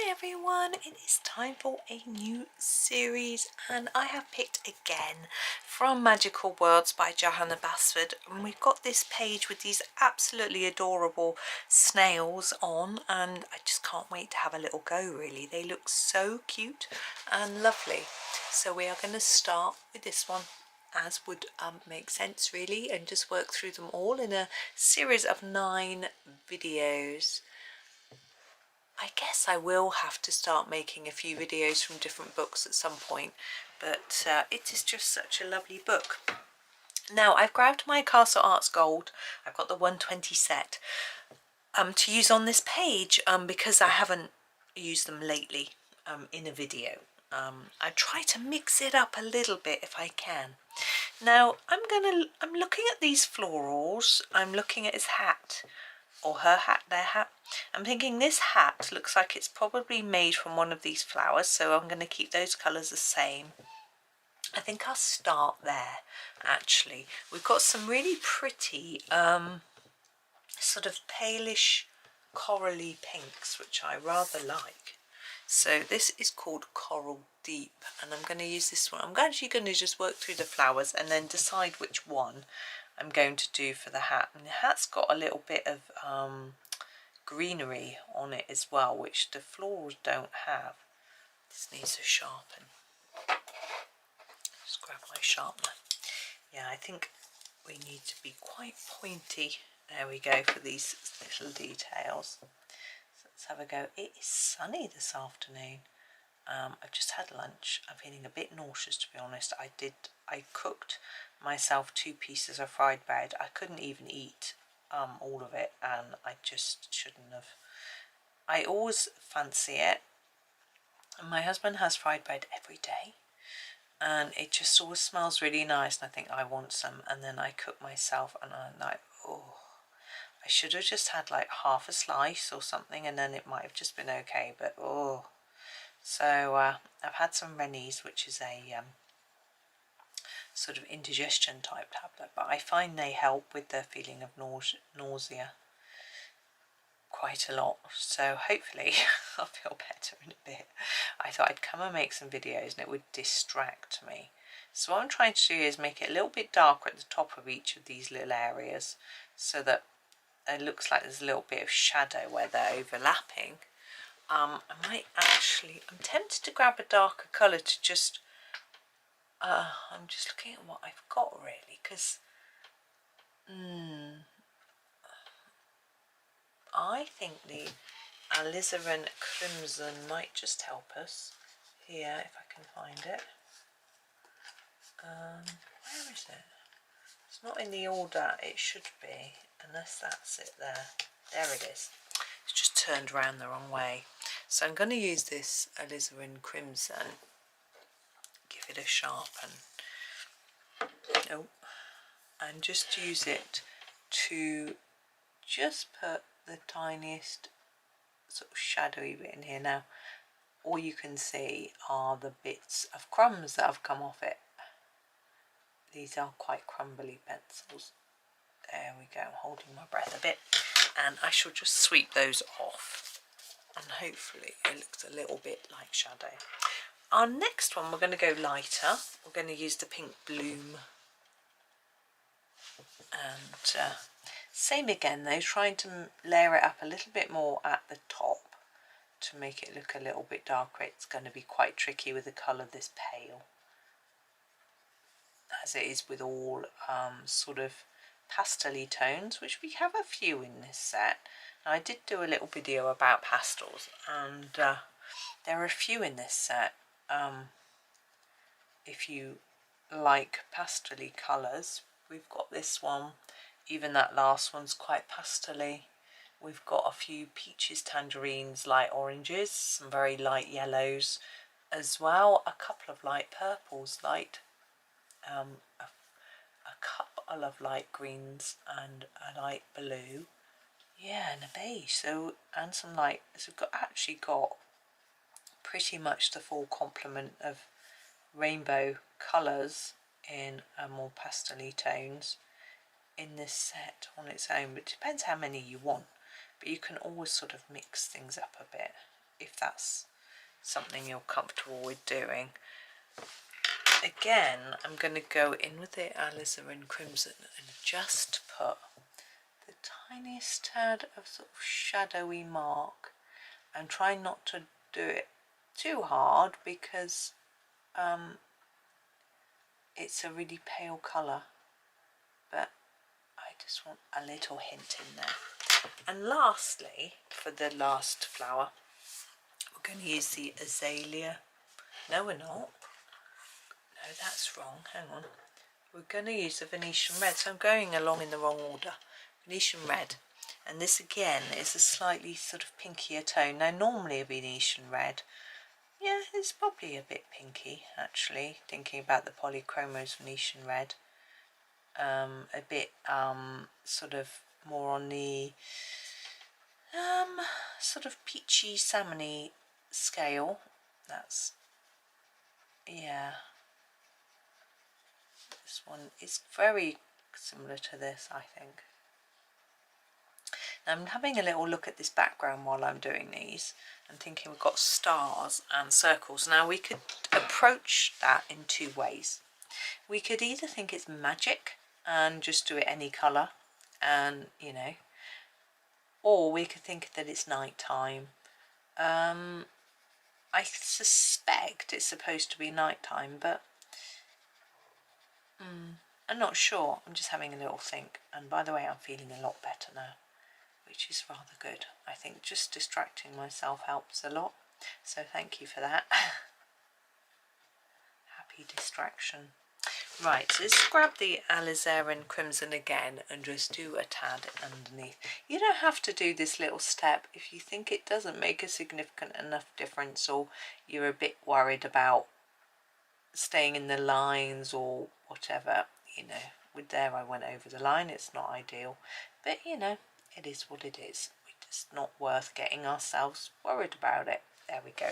Hi everyone, it is time for a new series and I have picked again from Magical Worlds by Johanna Basford, and we've got this page with these absolutely adorable snails on, and I just can't wait to have a little go really. They look so cute and lovely. So we are going to start with this one, as would make sense really, and just work through them all in a series of 9 videos. I guess I will have to start making a few videos from different books at some point, but it is just such a lovely book. Now I've grabbed my Castle Arts Gold, I've got the 120 set, to use on this page because I haven't used them lately in a video. I try to mix it up a little bit if I can. Now I'm looking at these florals, I'm looking at his hat, or her hat, their hat. I'm thinking this hat looks like it's probably made from one of these flowers, so I'm going to keep those colours the same. I think I'll start there actually. We've got some really pretty sort of palish corally pinks, which I rather like. So this is called Coral Deep, and I'm going to use this one. I'm actually going to just work through the flowers and then decide which one I'm going to do for the hat. And the hat's got a little bit of greenery on it as well, which the florals don't have. This needs a sharpen. Just grab my sharpener. Yeah, I think we need to be quite pointy. There we go, for these little details. So let's have a go. It is sunny this afternoon. I've just had lunch. I'm feeling a bit nauseous, to be honest. I cooked myself 2 pieces of fried bread. I couldn't even eat all of it, and I just shouldn't have. I always fancy it, and my husband has fried bread every day, and it just always smells really nice, and I think I want some, and then I cook myself, and I'm like, oh, I should have just had like half a slice or something, and then it might have just been okay, but oh. So I've had some Rennies, which is a sort of indigestion type tablet, but I find they help with the feeling of nausea quite a lot, so hopefully I'll feel better in a bit. I thought I'd come and make some videos and it would distract me. So what I'm trying to do is make it a little bit darker at the top of each of these little areas, so that it looks like there's a little bit of shadow where they're overlapping. I'm tempted to grab a darker colour to just, I'm just looking at what I've got really, because I think the alizarin crimson might just help us here, if I can find it. Where is it? It's not in the order it should be, unless that's it there. There it is. It's just turned around the wrong way. So I'm going to use this alizarin crimson, give it a sharpen, and just use it to just put the tiniest sort of shadowy bit in here. Now all you can see are the bits of crumbs that have come off it. These are quite crumbly pencils. There we go, I'm holding my breath a bit, and I shall just sweep those off, and hopefully it looks a little bit like shadow. Our next one, we're going to go lighter. We're going to use the Pink Bloom, and same again though, trying to layer it up a little bit more at the top to make it look a little bit darker. It's going to be quite tricky with the colour this pale, as it is with all sort of pastel-y tones, which we have a few in this set. Now, I did do a little video about pastels, and there are a few in this set. If you like pastel-y colours, we've got this one. Even that last one's quite pastel-y. We've got a few peaches, tangerines, light oranges, some very light yellows as well, a couple of light purples, a couple of light greens and a light blue, yeah, and a beige. So, and some light, so we've actually got pretty much the full complement of rainbow colours in more pastel-y tones in this set on its own, but it depends how many you want. But you can always sort of mix things up a bit if that's something you're comfortable with doing. Again, I'm going to go in with the alizarin crimson and just put the tiniest tad of sort of shadowy mark, and try not to do it too hard because it's a really pale colour, but I just want a little hint in there. And lastly, for the last flower, we're going to use the azalea. No, we're not. No, that's wrong. Hang on. We're going to use the Venetian red. So I'm going along in the wrong order. Venetian red. And this again is a slightly sort of pinkier tone. Now normally a Venetian red, yeah, it's probably a bit pinky actually, thinking about the polychromos Venetian red. A bit sort of more on the sort of peachy salmony scale. That's, yeah, this one is very similar to this, I think. Now I'm having a little look at this background while I'm doing these and thinking we've got stars and circles. Now we could approach that in two ways. We could either think it's magic and just do it any colour, and you know, or we could think that it's night time. I suspect it's supposed to be night time, but I'm not sure. I'm just having a little think, and by the way, I'm feeling a lot better now, which is rather good. I think just distracting myself helps a lot, so thank you for that. Happy distraction. Right, so let's grab the alizarin crimson again and just do a tad underneath. You don't have to do this little step if you think it doesn't make a significant enough difference, or you're a bit worried about staying in the lines or whatever. You know, with there I went over the line. It's not ideal, but you know, it is what it is. It's not worth getting ourselves worried about it. There we go.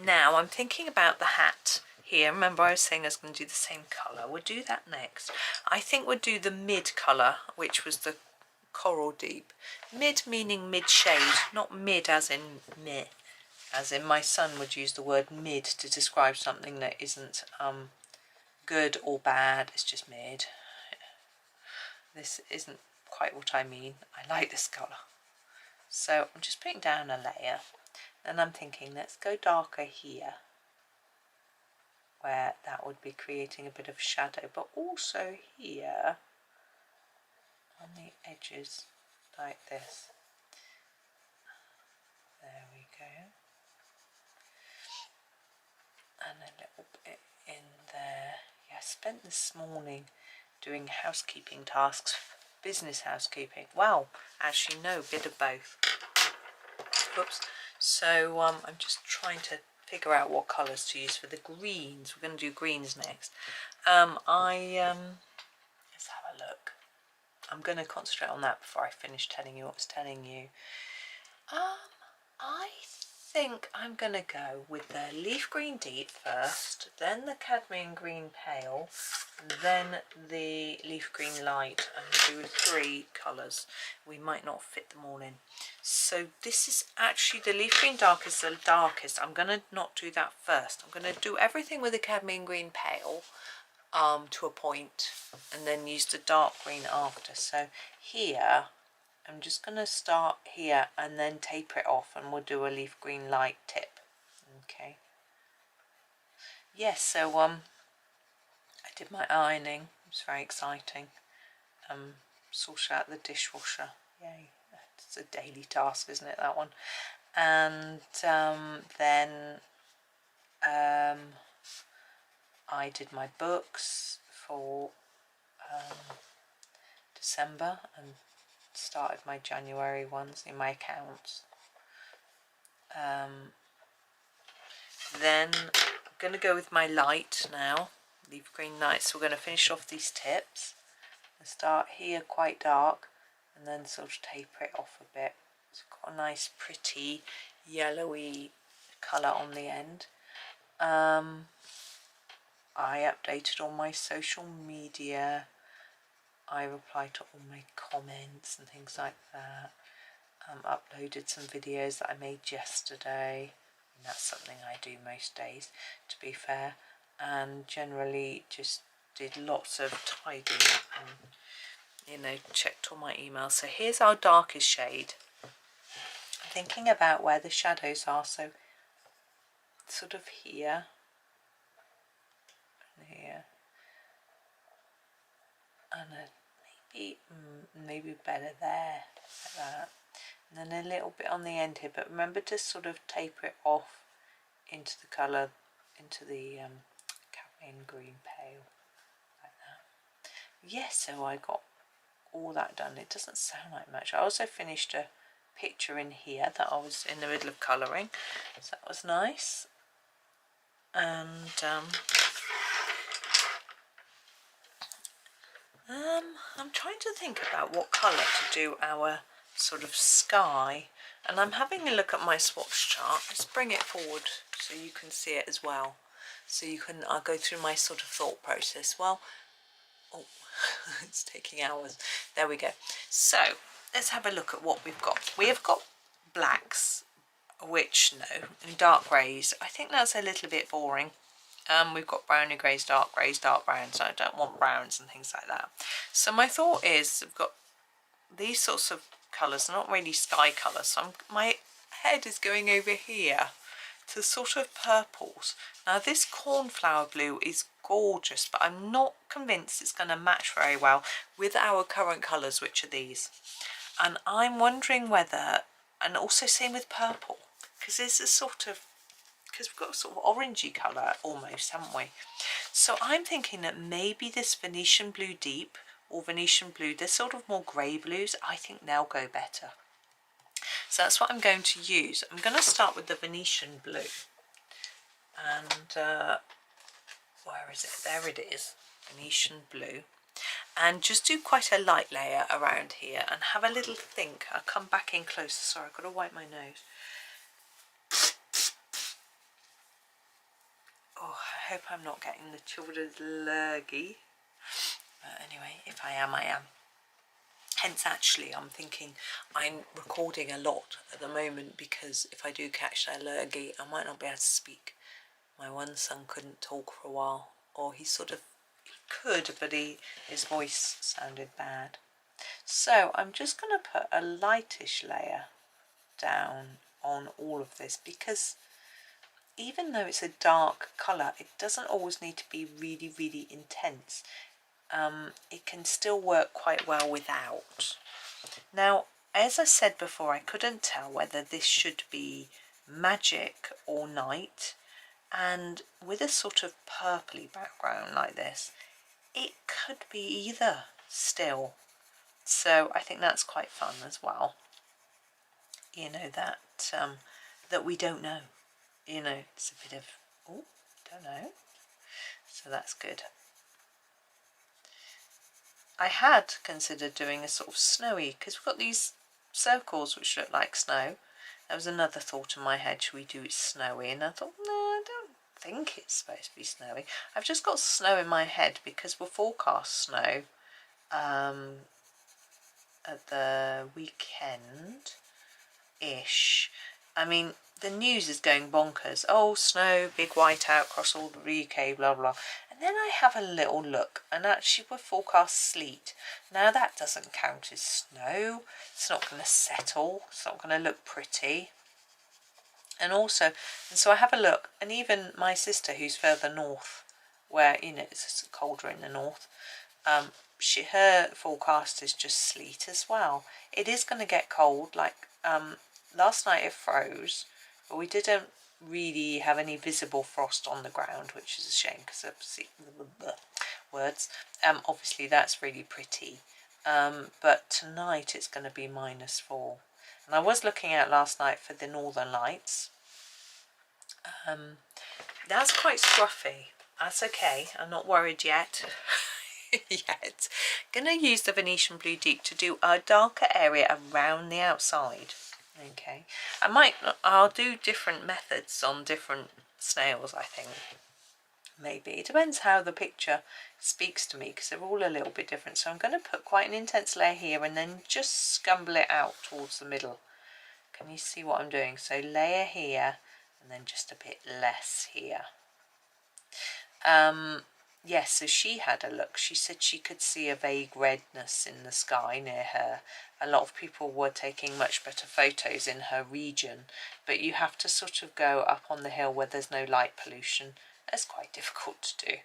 Now I'm thinking about the hat here. Remember I was saying I was going to do the same colour. We'll do that next. I think we'll do the mid colour, which was the coral deep. Mid meaning mid shade, not mid as in meh. As in my son would use the word mid to describe something that isn't good or bad, it's just mid. This isn't quite what I mean. I like this colour. So I'm just putting down a layer, and I'm thinking let's go darker here, where that would be creating a bit of shadow, but also here on the edges like this. There we go. And a little bit in there. Yeah, I spent this morning doing housekeeping tasks, business housekeeping. Well, actually no, bit of both. Whoops. So I'm just trying to figure out what colours to use for the greens. We're going to do greens next. Let's have a look. I'm going to concentrate on that before I finish telling you what I was telling you. I think I'm going to go with the leaf green deep first, then the cadmium green pale, then the leaf green light, and do 3 colours. We might not fit them all in. So this is actually the leaf green dark is the darkest. I'm going to not do that first. I'm going to do everything with the cadmium green pale to a point, and then use the dark green after. So here I'm just going to start here and then taper it off, and we'll do a leaf green light tip. Okay. Yes, so I did my ironing. It was very exciting. Sorted out the dishwasher. Yay. It's a daily task, isn't it, that one? And then I did my books for December and started my January ones in my accounts. Then I'm going to go with my light now, leaf green light. So we're going to finish off these tips and start here quite dark and then sort of taper it off a bit. It's got a nice pretty yellowy colour on the end. I updated all my social media. I replied to all my comments and things like that. uploaded some videos that I made yesterday, and that's something I do most days, to be fair, and generally just did lots of tidying up and, you know, checked all my emails. So here's our darkest shade. I'm thinking about where the shadows are, so sort of here and here, and maybe better there, like that, and then a little bit on the end here, but remember to sort of taper it off into the colour, into the cadmium green pale, like that. Yes, so I got all that done. It doesn't sound like much. I also finished a picture in here that I was in the middle of colouring, so that was nice. And I'm trying to think about what colour to do our sort of sky, and I'm having a look at my swatch chart. Let's bring it forward so you can see it as well, so you can, I'll go through my sort of thought process. Well, oh, it's taking hours. There we go. So let's have a look at what we've got. We have got blacks, which, no, and dark greys. I think that's a little bit boring. We've got browny greys, dark browns. I don't want browns and things like that. So my thought is, we've got these sorts of colours, not really sky colours. So my head is going over here to sort of purples. Now this cornflower blue is gorgeous, but I'm not convinced it's going to match very well with our current colours, which are these. And I'm wondering whether, and also same with purple, because there's a sort of, because we've got a sort of orangey colour almost, haven't we? So I'm thinking that maybe this Venetian blue deep or Venetian blue, they're sort of more grey blues, I think they'll go better. So that's what I'm going to use. I'm going to start with the Venetian blue. And where is it? There it is, Venetian blue. And just do quite a light layer around here and have a little think. I'll come back in closer. Sorry, I've got to wipe my nose. Oh, I hope I'm not getting the children's lurgy. But anyway, if I am, I am. Hence, actually, I'm thinking I'm recording a lot at the moment, because if I do catch that lurgy, I might not be able to speak. My one son couldn't talk for a while, or he sort of could, but his voice sounded bad. So I'm just going to put a lightish layer down on all of this, because even though it's a dark colour, it doesn't always need to be really, really intense. It can still work quite well without. Now, as I said before, I couldn't tell whether this should be magic or night, and with a sort of purpley background like this, it could be either still. So I think that's quite fun as well. You know, that that we don't know. You know, it's a bit of, oh, don't know. So that's good. I had considered doing a sort of snowy, because we've got these circles which look like snow. There was another thought in my head, should we do it snowy? And I thought, no, I don't think it's supposed to be snowy. I've just got snow in my head because we'll forecast snow at the weekend-ish. I mean, the news is going bonkers. Oh, snow, big whiteout across all the UK, blah, blah. And then I have a little look, and actually we're forecast sleet. Now that doesn't count as snow. It's not going to settle. It's not going to look pretty. And also, and so I have a look, and even my sister, who's further north, where, you know, it's colder in the north, her forecast is just sleet as well. It is going to get cold. Like last night it froze, but we didn't really have any visible frost on the ground, which is a shame, because words. Obviously that's really pretty. But tonight it's going to be -4. And I was looking out last night for the Northern Lights. That's quite scruffy. That's okay. I'm not worried yet. Yet. Gonna use the Venetian Blue Deep to do a darker area around the outside. Okay. I'll do different methods on different snails, I think. Maybe. It depends how the picture speaks to me, because they're all a little bit different. So I'm going to put quite an intense layer here and then just scumble it out towards the middle Can you see what I'm doing? So layer here and then just a bit less here. Yes, so she had a look. She said she could see a vague redness in the sky near her. A lot of people were taking much better photos in her region, but you have to sort of go up on the hill where there's no light pollution. That's quite difficult to do.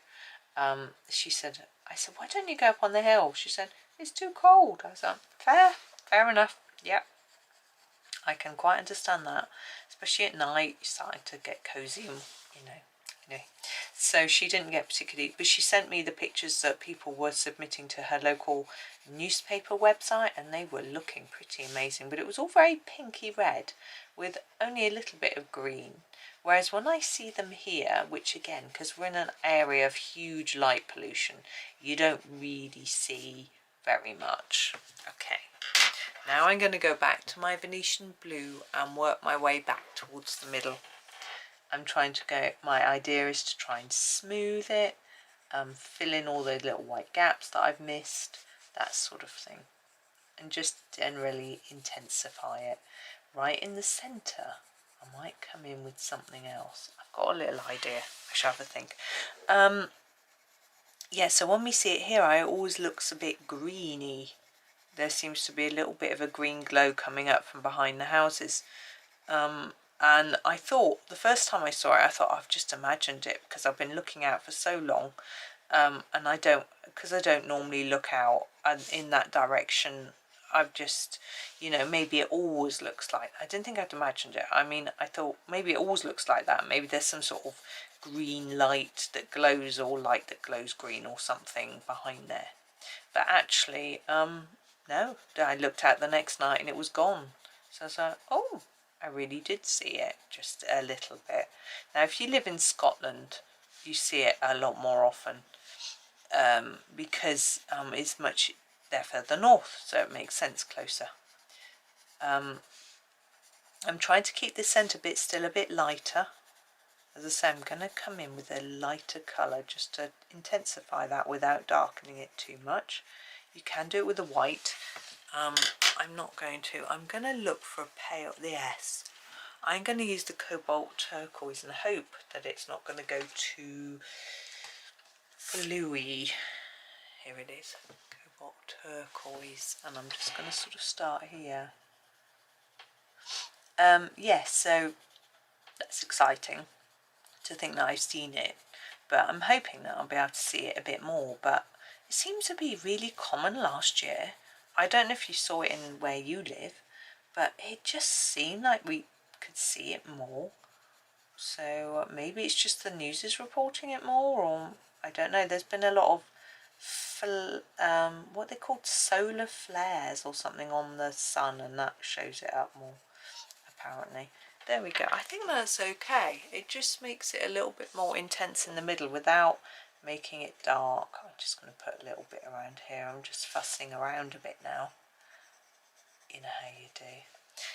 She said, I said, why don't you go up on the hill? She said, it's too cold. I was like, fair enough. Yep, I can quite understand that, especially at night. You're starting to get cozy and, you know. Anyway, so she didn't get particularly, but she sent me the pictures that people were submitting to her local newspaper website, and they were looking pretty amazing. But it was all very pinky red with only a little bit of green. Whereas when I see them here, which again, because we're in an area of huge light pollution, you don't really see very much. Okay, now I'm going to go back to my Venetian blue and work my way back towards the middle. I'm trying to go, my idea is to try and smooth it, fill in all those little white gaps that I've missed, that sort of thing, and just generally intensify it. Right in the centre, I might come in with something else. I've got a little idea, I shall have a think. Yeah, so when we see it here, it always looks a bit greeny. There seems to be a little bit of a green glow coming up from behind the houses. And I thought, the first time I saw it, I thought I've just imagined it because I've been looking out for so long. And because I don't normally look out in that direction, I've just, you know, maybe it always looks like, I didn't think I'd imagined it. I mean, I thought maybe it always looks like that. Maybe there's some sort of green light that glows, or light that glows green or something behind there. But actually, no, I looked out the next night and it was gone. So I was like, oh, I really did see it, just a little bit. Now, if you live in Scotland, you see it a lot more often, because it's much, they're further north, so it makes sense closer. I'm trying to keep the centre bit still a bit lighter. As I say, I'm going to come in with a lighter colour just to intensify that without darkening it too much. You can do it with a white. I'm not going to. I'm going to look for a pale, yes. I'm going to use the cobalt turquoise and hope that it's not going to go too bluey. Here it is, cobalt turquoise, and I'm just going to sort of start here. Yes, so that's exciting to think that I've seen it, but I'm hoping that I'll be able to see it a bit more. But it seems to be really common last year. I don't know if you saw it in where you live, but it just seemed like we could see it more. So maybe it's just the news is reporting it more, or I don't know. There's been a lot of what they called solar flares or something on the sun, and that shows it up more apparently. There we go. I think that's okay. It just makes it a little bit more intense in the middle without making it dark. I'm just going to put a little bit around here. I'm just fussing around a bit now. You know how you do.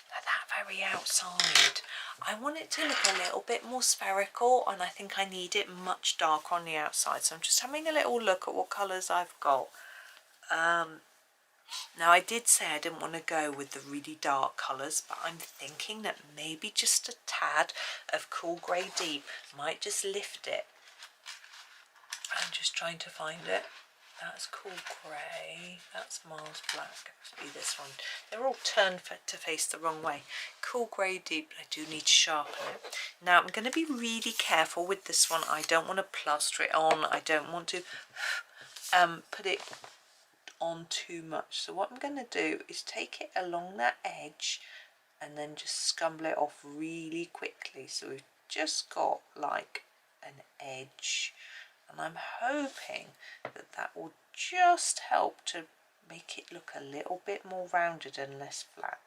Now that very outside, I want it to look a little bit more spherical, and I think I need it much darker on the outside. So I'm just having a little look at what colours I've got. Now I did say I didn't want to go with the really dark colours, but I'm thinking that maybe just a tad of cool grey deep might just lift it. I'm just trying to find it. That's cool grey, that's Mars black, must be this one. They're all turned to face the wrong way. Cool grey deep, I do need to sharpen it. Now I'm going to be really careful with this one. I don't want to plaster it on, I don't want to put it on too much. So what I'm going to do is take it along that edge and then just scumble it off really quickly. So we've just got like an edge, and I'm hoping that that will just help to make it look a little bit more rounded and less flat.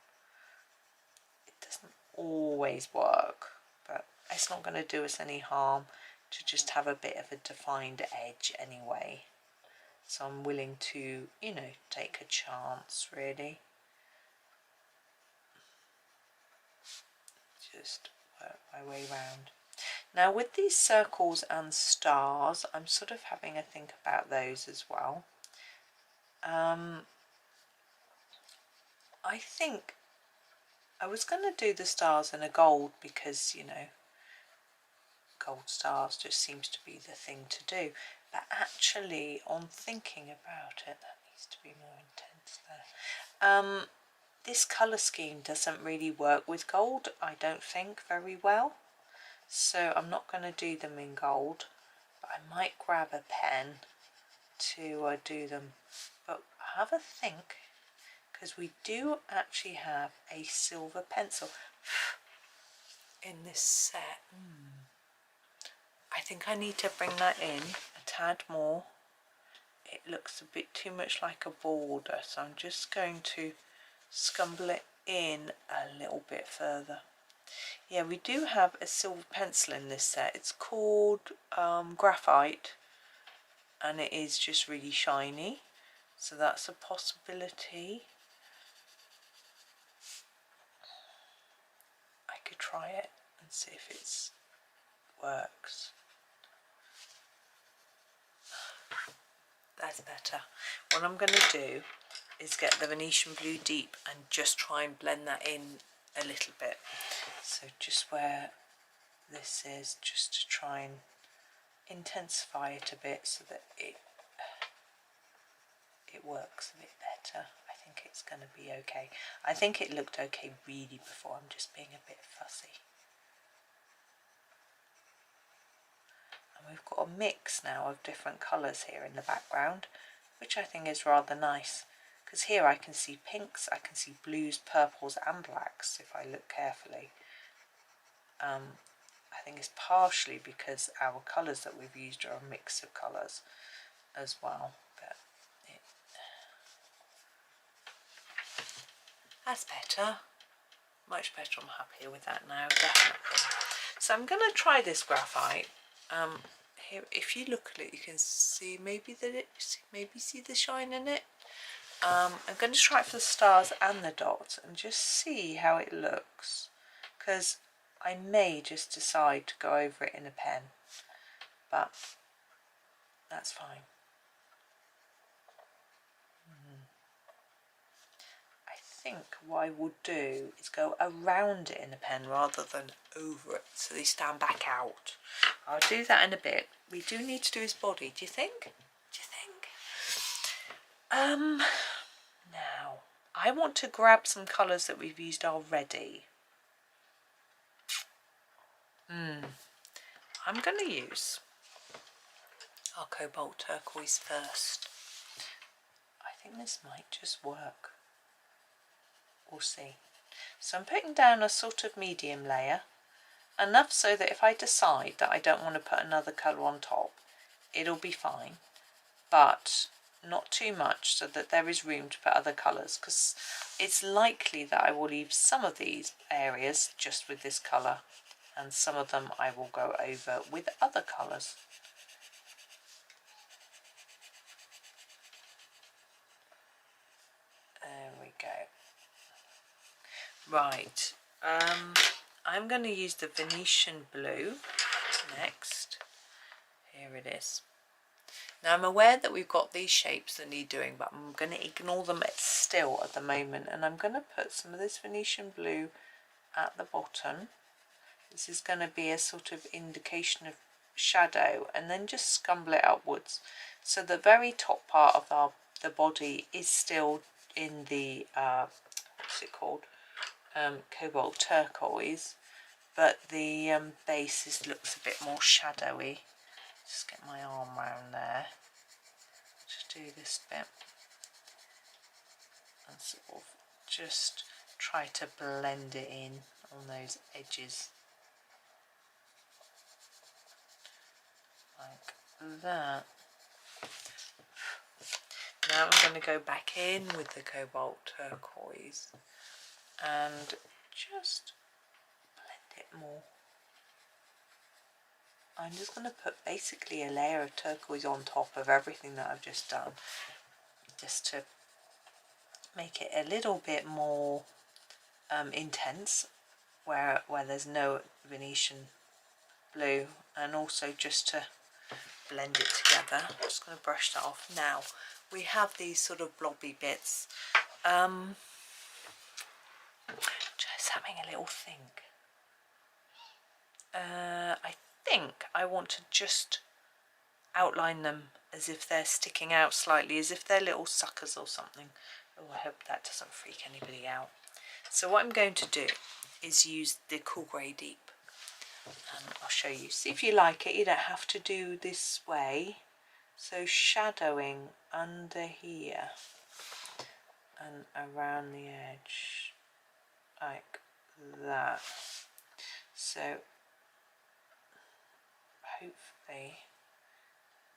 It doesn't always work, but it's not going to do us any harm to just have a bit of a defined edge anyway. So I'm willing to, you know, take a chance really. Just work my way round. Now with these circles and stars, I'm sort of having a think about those as well. I think I was going to do the stars in a gold because, you know, gold stars just seems to be the thing to do. But actually, on thinking about it, that needs to be more intense there. This colour scheme doesn't really work with gold, I don't think, very well. So I'm not going to do them in gold, but I might grab a pen to do them. But have a think, because we do actually have a silver pencil in this set. I think I need to bring that in a tad more. It looks a bit too much like a border, so I'm just going to scumble it in a little bit further. Yeah, we do have a silver pencil in this set. It's called graphite, and it is just really shiny, so that's a possibility. I could try it and see if it works. That's better. What I'm going to do is get the Venetian blue deep and just try and blend that in a little bit. So just where this is, just to try and intensify it a bit so that it works a bit better. I think it's going to be okay. I think it looked okay really before. I'm just being a bit fussy. And we've got a mix now of different colours here in the background, which I think is rather nice. Because here I can see pinks, I can see blues, purples and blacks if I look carefully. I think it's partially because our colours that we've used are a mix of colours as well. But that's better. Much better. I'm happier with that now, definitely. So I'm going to try this graphite. Here, if you look at it, you can see maybe see the shine in it. I'm going to try it for the stars and the dots and just see how it looks, because I may just decide to go over it in a pen, but that's fine. I think what I would do is go around it in a pen rather than over it, so they stand back out. I'll do that in a bit. We do need to do his body, do you think? Now, I want to grab some colours that we've used already. I'm going to use our cobalt turquoise first. I think this might just work. We'll see. So I'm putting down a sort of medium layer, enough so that if I decide that I don't want to put another colour on top, it'll be fine, but not too much so that there is room to put other colours, because it's likely that I will leave some of these areas just with this colour and some of them I will go over with other colours. There we go. Right, I'm going to use the Venetian blue next. Here it is. Now I'm aware that we've got these shapes that need doing, but I'm going to ignore them still at the moment, and I'm going to put some of this Venetian blue at the bottom. This is going to be a sort of indication of shadow, and then just scumble it upwards. So the very top part of the body is still in the, what's it called? Cobalt turquoise, but the base looks a bit more shadowy. Just get my arm round there. Just do this bit and sort of just try to blend it in on those edges like that. Now I'm going to go back in with the cobalt turquoise and just blend it more. I'm just going to put basically a layer of turquoise on top of everything that I've just done, just to make it a little bit more intense where there's no Venetian blue, and also just to blend it together. I'm just going to brush that off. Now we have these sort of blobby bits. Just just having a little think. I think I want to just outline them as if they're sticking out slightly, as if they're little suckers or something. Oh, I hope that doesn't freak anybody out. So what I'm going to do is use the Cool Grey Deep, and I'll show you. See if you like it. You don't have to do this way. So shadowing under here and around the edge like that. So hopefully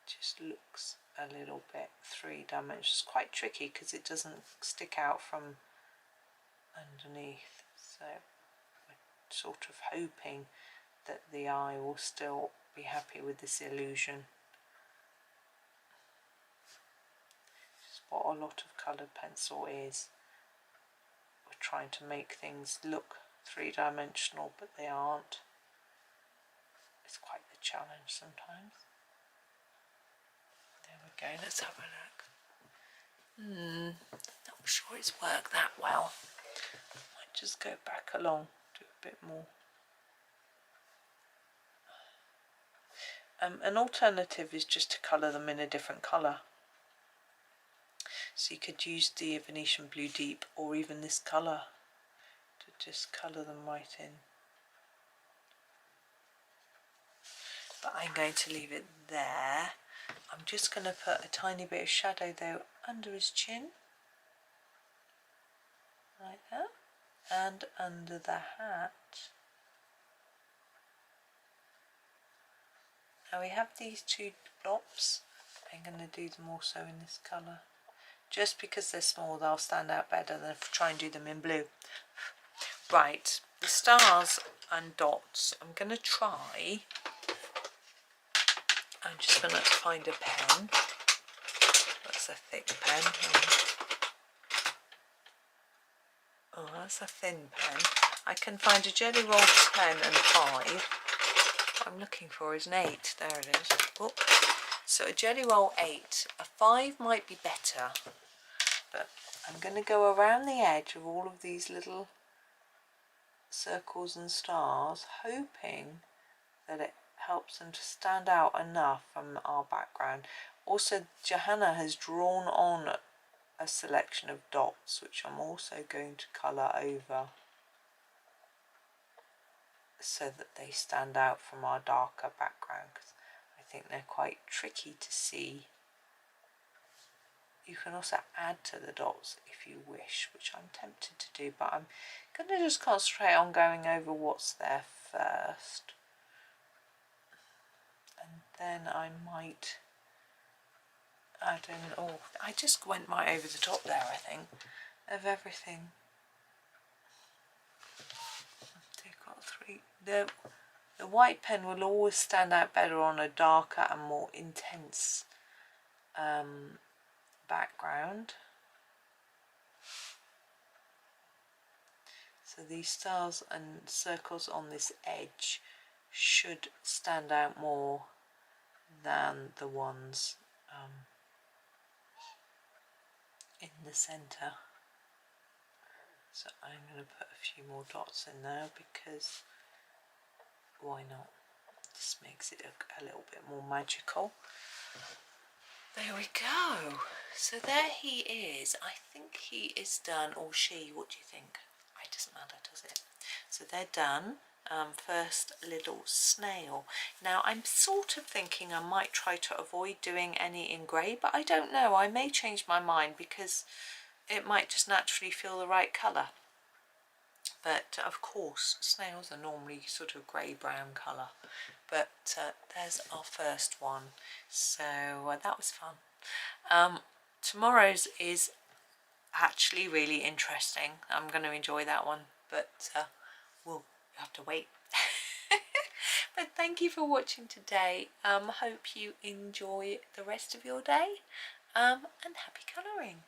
just looks a little bit three-dimensional. It's quite tricky because it doesn't stick out from underneath, so we're sort of hoping that the eye will still be happy with this illusion. Just what a lot of coloured pencil is. We're trying to make things look three-dimensional, but they aren't. It's quite the challenge sometimes. There we go, let's have a look. Not sure it's worked that well. Might just go back along, do a bit more. An alternative is just to colour them in a different colour. So you could use the Venetian Blue Deep or even this colour to just colour them right in. But I'm going to leave it there. I'm just going to put a tiny bit of shadow though under his chin, like that, and under the hat. Now we have these two blobs. I'm going to do them also in this colour. Just because they're small, they'll stand out better than if I try and do them in blue. Right, the stars and dots, I'm going to try. I'm just going to find a pen. That's a thick pen. Oh, that's a thin pen. I can find a Jelly Roll 10 and 5. What I'm looking for is an 8. There it is. Oh. So a Jelly Roll 8. A 5 might be better. But I'm going to go around the edge of all of these little circles and stars, hoping that it helps them to stand out enough from our background. Also, Johanna has drawn on a selection of dots, which I'm also going to colour over so that they stand out from our darker background, because I think they're quite tricky to see. You can also add to the dots if you wish, which I'm tempted to do, but I'm going to just concentrate on going over what's there first. And then I might add in, oh, I just went right over the top there, I think, of everything. They've got 3. The white pen will always stand out better on a darker and more intense background. So these stars and circles on this edge should stand out more than the ones in the centre. So I'm going to put a few more dots in there because why not? Just makes it look a little bit more magical. There we go. So there he is. I think he is done, or she. What do you think? It doesn't matter, does it? So they're done. First little snail. Now I'm sort of thinking I might try to avoid doing any in grey, but I don't know. I may change my mind because it might just naturally feel the right colour. But of course, snails are normally sort of grey-brown colour. But there's our first one. So that was fun. Tomorrow's is actually really interesting. I'm going to enjoy that one, but we'll have to wait. But thank you for watching today. Hope you enjoy the rest of your day, and happy colouring.